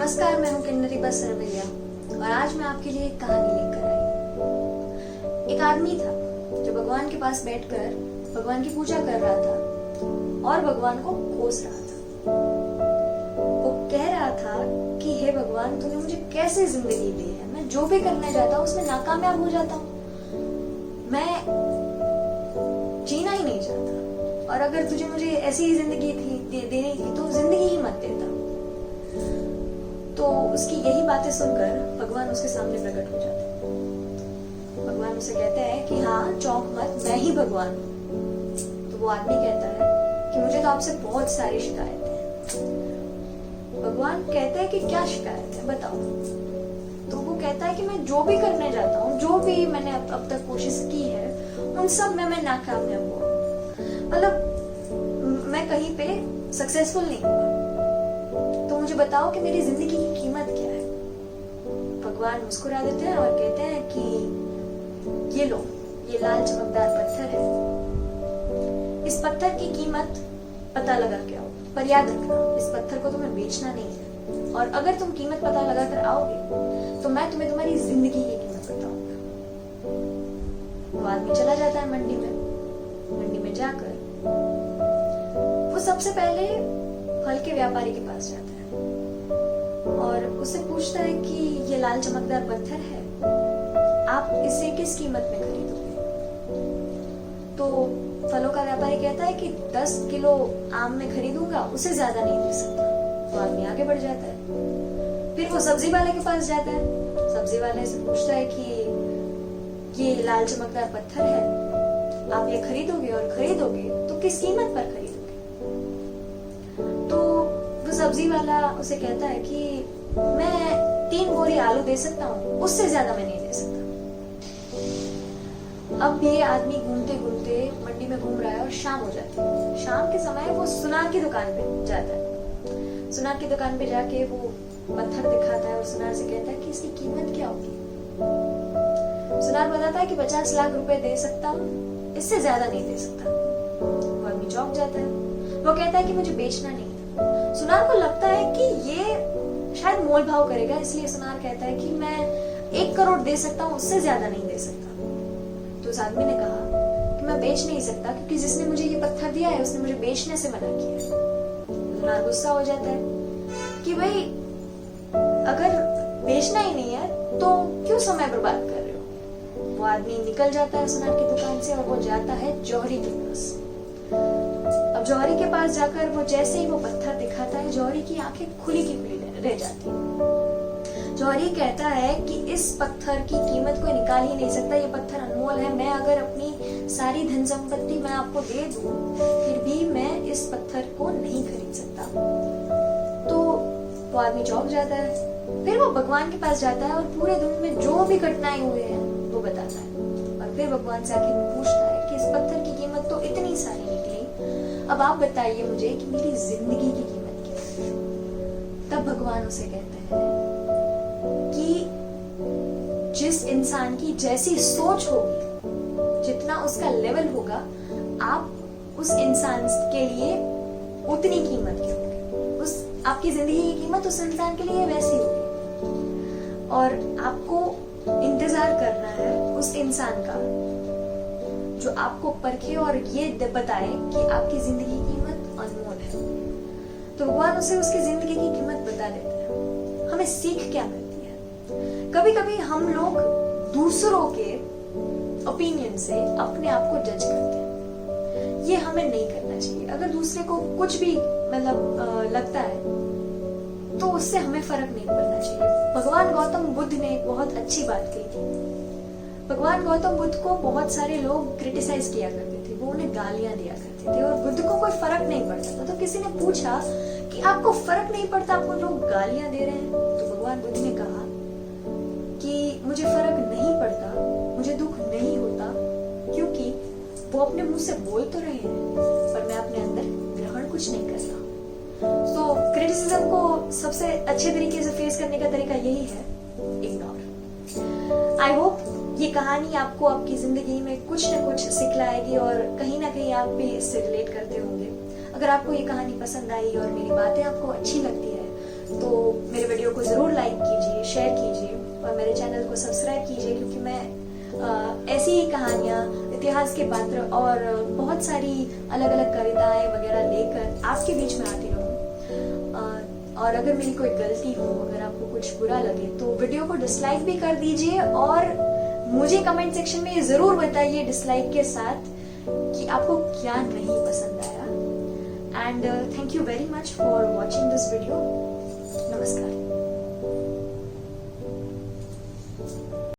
नमस्कार, मैं हूँ किन्नरी बस सरवैया और आज मैं आपके लिए एक कहानी लेकर आई। एक आदमी था जो भगवान के पास बैठकर भगवान की पूजा कर रहा था और भगवान को कोस रहा था। वो कह रहा था कि हे भगवान, तूने मुझे कैसे जिंदगी दी है। मैं जो भी करने जाता हूँ उसमें नाकामयाब हो जाता हूँ। मैं जीना ही नहीं चाहता और अगर तुझे मुझे ऐसी ही जिंदगी देनी थी तो जिंदगी ही मत देता। तो उसकी यही बातें सुनकर भगवान उसके सामने प्रकट हो जाते हैं। भगवान उसे कहते हैं कि हाँ, चौंक मत, मैं ही भगवान हूँ। तो वो आदमी कहता है कि मुझे तो आपसे बहुत सारी शिकायतें हैं। भगवान कहते हैं कि क्या शिकायत है, बताओ। तो वो कहता है कि मैं जो भी करने जाता हूँ, जो भी मैंने अब तक कोशिश की है, उन सब में मैं नाकामयाब हुआ। मतलब मैं कहीं पे सक्सेसफुल नहीं हुआ। तो मुझे बताओ कि मेरी जिंदगी की कीमत क्या है। भगवान मुस्कुरा देते हैं और कहते हैं कि ये लो, ये लाल चमकदार पत्थर है। इस पत्थर की कीमत पता लगा के आओ, पर याद रखना इस पत्थर को तुम्हें बेचना नहीं है। और अगर तुम कीमत पता लगा कर आओगे तो मैं तुम्हें तुम्हारी जिंदगी की कीमत बताऊंगा। वो आदमी चला जाता है मंडी में जाकर वो सबसे पहले फल के व्यापारी के पास जाता है और उससे पूछता है कि ये लाल चमकदार पत्थर है, आप इसे किस कीमत में खरीदोगे। तो फलों का व्यापारी कहता है कि 10 किलो आम में खरीदूंगा, उसे ज्यादा नहीं दे सकता। तो आदमी आगे बढ़ जाता है। फिर वो सब्जी वाले के पास जाता है। सब्जी वाले से पूछता है कि ये लाल चमकदार पत्थर है, आप ये खरीदोगे और खरीदोगे तो किस कीमत पर खरीदोगे। तो वो सब्जी वाला उसे कहता है कि मैं 3 बोरी आलू दे सकता हूँ, उससे ज्यादा मैं नहीं दे सकता। अब ये आदमी घूमते घूमते मंडी में घूम रहा है और शाम हो जाती है। शाम के समय वो सुनार की दुकान पे जाता है। सुनार की दुकान पे जाके वो पत्थर दिखाता है और सुनार से कहता है कि इसकी कीमत क्या होगी। सुनार बताता है कि 50 लाख रुपए दे सकता हूँ, इससे ज्यादा नहीं दे सकता। वो आदमी चौंक जाता है। वो कहता है कि मुझे बेचना नहीं था। सुनार को लगता है कि ये शायद मोल भाव करेगा, इसलिए सुनार कहता है कि मैं 1 करोड़ दे सकता हूँ, उससे ज्यादा नहीं दे सकता। तो उस आदमी ने कहा कि मैं बेच नहीं सकता क्योंकि जिसने मुझे ये पत्थर दिया है उसने मुझे बेचने से मना किया है। सुनार गुस्सा हो जाता है कि भाई, अगर बेचना ही नहीं है तो क्यों समय बर्बाद कर रहे हो। वो आदमी निकल जाता है सुनार की दुकान से और वो जाता है जौहरी के पास। अब जौहरी के पास जाकर वो जैसे ही वो पत्थर दिखाता है, जौहरी की आंखें खुली की खुली रह जाती है। जौहरी कहता है कि इस पत्थर की कीमत कोई निकाल ही नहीं सकता, ये पत्थर अनमोल है। मैं अगर अपनी सारी धन संपत्ति मैं आपको दे दूं, फिर भी मैं इस पत्थर को नहीं खरीद सकता। तो वो आदमी चौंक जाता है। फिर वो भगवान के पास जाता है और पूरे दिन में जो भी घटनाएं हुए हैं वो बताता है। और फिर भगवान से आखिर में पूछता है कि इस पत्थर की कीमत तो इतनी सारी निकली, अब आप बताइए मुझे कि मेरी जिंदगी की कीमत क्या है। तब भगवान उसे कहते हैं कि जिस इंसान की जैसी सोच होगी, जितना उसका लेवल होगा, आप उस इंसान के लिए उतनी कीमत की होगी। उस आपकी जिंदगी की कीमत उस इंसान के लिए वैसी होगी। और आपको इंतजार करना है उस इंसान का जो आपको परखे और ये बताए कि आपकी जिंदगी की कीमत अनमोल है। तो भगवान उसे उसकी जिंदगी की कीमत बता देते हैं। हमें सीख क्या मिलती है? कभी कभी हम लोग दूसरों के ओपिनियन से अपने आप को जज करते हैं। ये हमें नहीं करना चाहिए। अगर दूसरे को कुछ भी मतलब लगता है तो उससे हमें फर्क नहीं पड़ना चाहिए। भगवान गौतम बुद्ध ने एक बहुत अच्छी बात कही थी। भगवान गौतम बुद्ध को बहुत सारे लोग क्रिटिसाइज किया करते थे, वो उन्हें गालियां दिया करते थे और बुद्ध को कोई फर्क नहीं पड़ता था। तो किसी ने पूछा कि आपको फर्क नहीं पड़ता, आपको लोग गालियां दे रहे हैं। तो भगवान बुद्ध ने कहा कि मुझे फर्क नहीं पड़ता, मुझे दुख नहीं होता, क्योंकि वो अपने मुंह से बोल तो रहे हैं पर मैं अपने अंदर ग्रहण कुछ नहीं कर रहा। तो क्रिटिसिज्म को सबसे अच्छे तरीके से फेस करने का तरीका यही है, इग्नोर। आई होप ये कहानी आपको आपकी जिंदगी में कुछ न कुछ सिखलाएगी और कहीं ना कहीं आप भी इससे रिलेट करते होंगे। अगर आपको ये कहानी पसंद आई और मेरी बातें आपको अच्छी लगती है तो मेरे वीडियो को ऐसी ही कहानियां, इतिहास के पात्र और बहुत सारी अलग अलग कविताएं वगैरह लेकर आपके बीच में आती रहूं। और अगर मेरी कोई गलती हो, अगर आपको कुछ बुरा लगे तो वीडियो को डिसलाइक भी कर दीजिए और मुझे कमेंट सेक्शन में जरूर बताइए डिसलाइक के साथ कि आपको क्या नहीं पसंद आया। And thank you very much for watching this video. नमस्कार।